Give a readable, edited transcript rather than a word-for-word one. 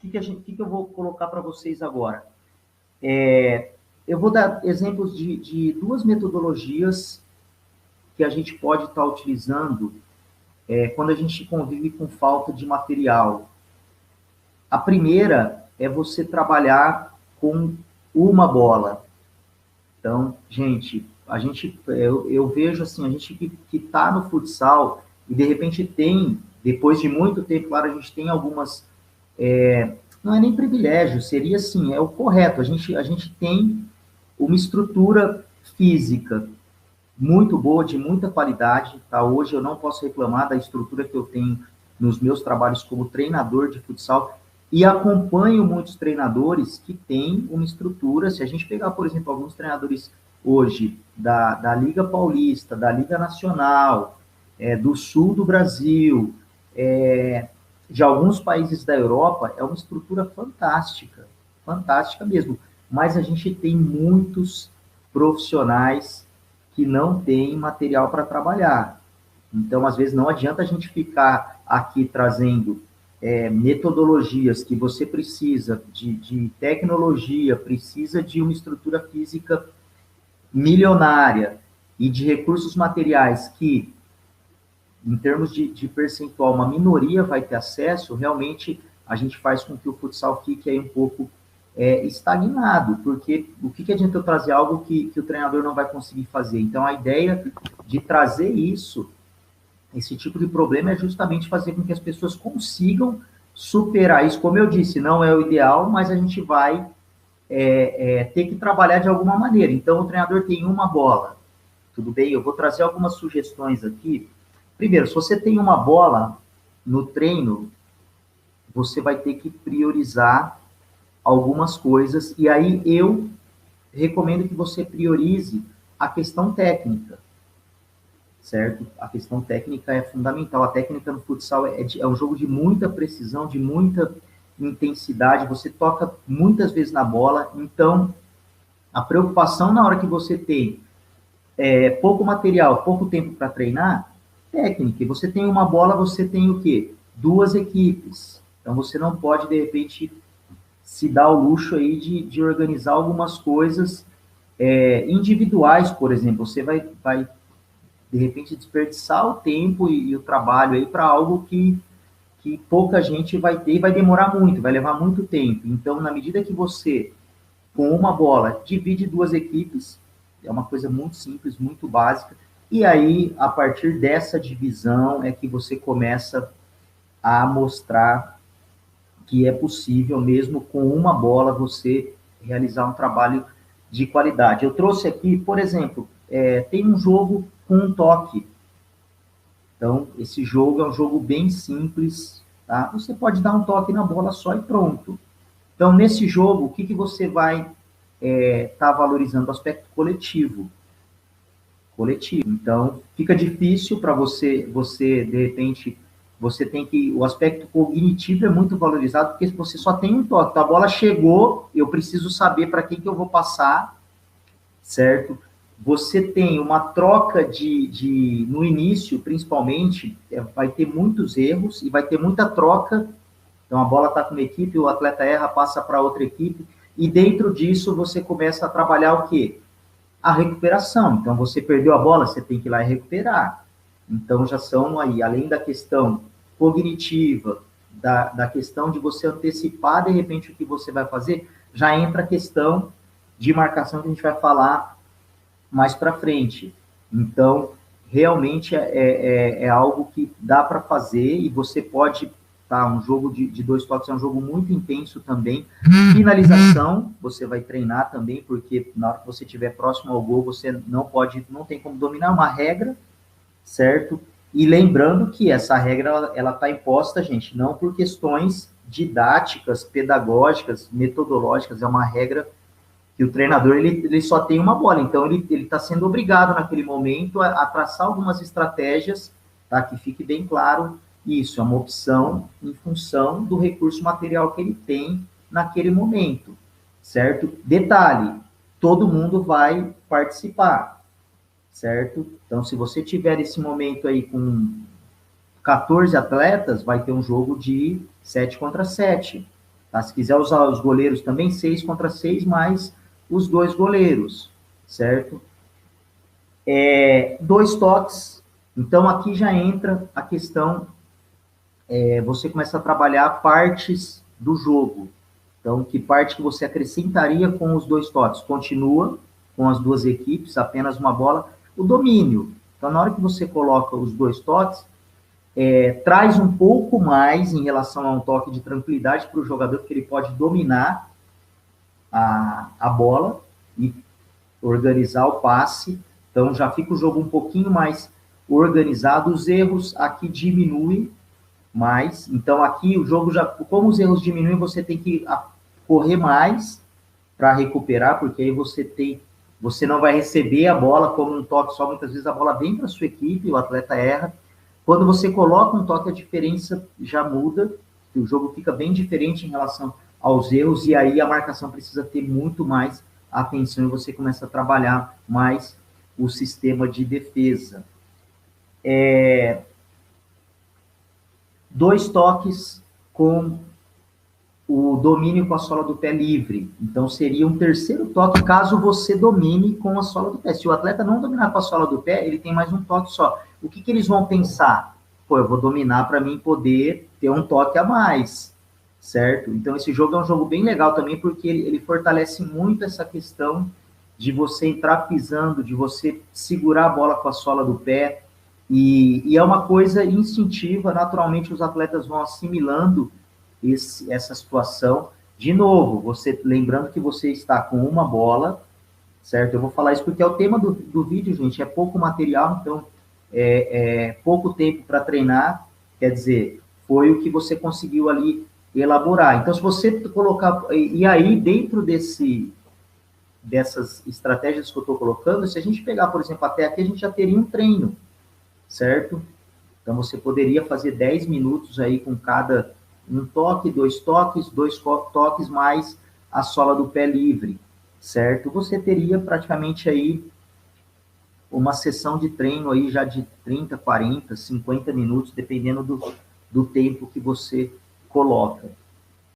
que eu vou colocar para vocês agora? Eu vou dar exemplos de duas metodologias que a gente pode estar utilizando quando a gente convive com falta de material. A primeira é você trabalhar com uma bola. Então, gente, eu vejo assim, a gente que está no futsal e de repente tem, depois de muito tempo, claro, a gente tem algumas, não é nem privilégio, seria assim, é o correto. A gente tem uma estrutura física muito boa, de muita qualidade, tá? Hoje eu não posso reclamar da estrutura que eu tenho nos meus trabalhos como treinador de futsal e acompanho muitos treinadores que têm uma estrutura. Se a gente pegar, por exemplo, alguns treinadores hoje da Liga Paulista, da Liga Nacional, do sul do Brasil, de alguns países da Europa, é uma estrutura fantástica, fantástica mesmo. Mas a gente tem muitos profissionais que não têm material para trabalhar. Então, às vezes, não adianta a gente ficar aqui trazendo metodologias que você precisa de tecnologia, precisa de uma estrutura física milionária e de recursos materiais que, em termos de percentual, uma minoria vai ter acesso. Realmente a gente faz com que o futsal fique aí um pouco estagnado, porque o que adianta eu trazer algo que o treinador não vai conseguir fazer? Então, a ideia de trazer isso, esse tipo de problema, é justamente fazer com que as pessoas consigam superar isso. Como eu disse, não é o ideal, mas a gente vai ter que trabalhar de alguma maneira. Então, o treinador tem uma bola, tudo bem? Eu vou trazer algumas sugestões aqui. Primeiro, se você tem uma bola no treino, você vai ter que priorizar algumas coisas, e aí eu recomendo que você priorize a questão técnica, certo? A questão técnica é fundamental. A técnica no futsal é um jogo de muita precisão, de muita intensidade, você toca muitas vezes na bola, então a preocupação na hora que você tem pouco material, pouco tempo para treinar, técnica. E você tem uma bola, você tem o quê? Duas equipes. Então você não pode, de repente, se dar o luxo aí de organizar algumas coisas individuais, por exemplo. Você vai, de repente, desperdiçar o tempo e o trabalho aí para algo que pouca gente vai ter e vai demorar muito, vai levar muito tempo. Então, na medida que você, com uma bola, divide duas equipes, é uma coisa muito simples, muito básica, e aí, a partir dessa divisão, é que você começa a mostrar que é possível, mesmo com uma bola, você realizar um trabalho de qualidade. Eu trouxe aqui, por exemplo, tem um jogo com um toque. Então, esse jogo é um jogo bem simples, tá? Você pode dar um toque na bola só e pronto. Então, nesse jogo, o que você vai estar valorizando? O aspecto coletivo. Coletivo. Então, fica difícil para você, de repente, você tem que, o aspecto cognitivo é muito valorizado, porque você só tem um toque. Então, a bola chegou, eu preciso saber para quem que eu vou passar, certo? Você tem uma troca no início, principalmente, vai ter muitos erros e vai ter muita troca. Então, a bola está com uma equipe, o atleta erra, passa para outra equipe, e dentro disso você começa a trabalhar o quê? A recuperação. Então, você perdeu a bola, você tem que ir lá e recuperar. Então, já são aí, além da questão cognitiva, da questão de você antecipar, de repente, o que você vai fazer, já entra a questão de marcação que a gente vai falar mais para frente. Então, realmente é algo que dá para fazer e você pode, tá, um jogo de dois toques é um jogo muito intenso também. Finalização, você vai treinar também, porque na hora que você estiver próximo ao gol, você não tem como dominar, uma regra, certo? E lembrando que essa regra, ela está imposta, gente, não por questões didáticas, pedagógicas, metodológicas, é uma regra que o treinador ele só tem uma bola, então ele está sendo obrigado naquele momento a traçar algumas estratégias, tá? Que fique bem claro, isso é uma opção em função do recurso material que ele tem naquele momento, certo? Detalhe, todo mundo vai participar, certo? Então, se você tiver esse momento aí com 14 atletas, vai ter um jogo de 7 contra 7. Tá? Se quiser usar os goleiros também, 6 contra 6 mais os 2 goleiros, certo? 2 toques. Então, aqui já entra a questão, você começa a trabalhar partes do jogo. Então, que parte que você acrescentaria com os 2 toques? Continua com as 2 equipes, apenas uma bola. O domínio. Então, na hora que você coloca os 2 toques, traz um pouco mais em relação a um toque de tranquilidade para o jogador, porque ele pode dominar a bola e organizar o passe. Então, já fica o jogo um pouquinho mais organizado. Os erros aqui diminuem mais. Então, aqui o jogo já... Como os erros diminuem, você tem que correr mais para recuperar, porque aí você não vai receber a bola como um toque só. Muitas vezes a bola vem para a sua equipe, o atleta erra. Quando você coloca um toque, a diferença já muda, o jogo fica bem diferente em relação aos erros, e aí a marcação precisa ter muito mais atenção, e você começa a trabalhar mais o sistema de defesa. 2 toques com o domínio com a sola do pé livre. Então, seria um terceiro toque caso você domine com a sola do pé. Se o atleta não dominar com a sola do pé, ele tem mais um toque só. O que eles vão pensar? Pô, eu vou dominar para mim poder ter um toque a mais, certo? Então, esse jogo é um jogo bem legal também, porque ele fortalece muito essa questão de você entrar pisando, de você segurar a bola com a sola do pé, e é uma coisa instintiva, naturalmente os atletas vão assimilando essa situação. De novo, você lembrando que você está com uma bola, certo? Eu vou falar isso porque é o tema do vídeo, gente, é pouco material, então pouco tempo para treinar, quer dizer, foi o que você conseguiu ali elaborar. Então, se você colocar, e aí dentro dessas estratégias que eu estou colocando, se a gente pegar, por exemplo, até aqui, a gente já teria um treino, certo? Então, você poderia fazer 10 minutos aí com cada um toque, 2 toques, 2 toques mais a sola do pé livre, certo? Você teria praticamente aí uma sessão de treino aí já de 30, 40, 50 minutos, dependendo do tempo que você coloca.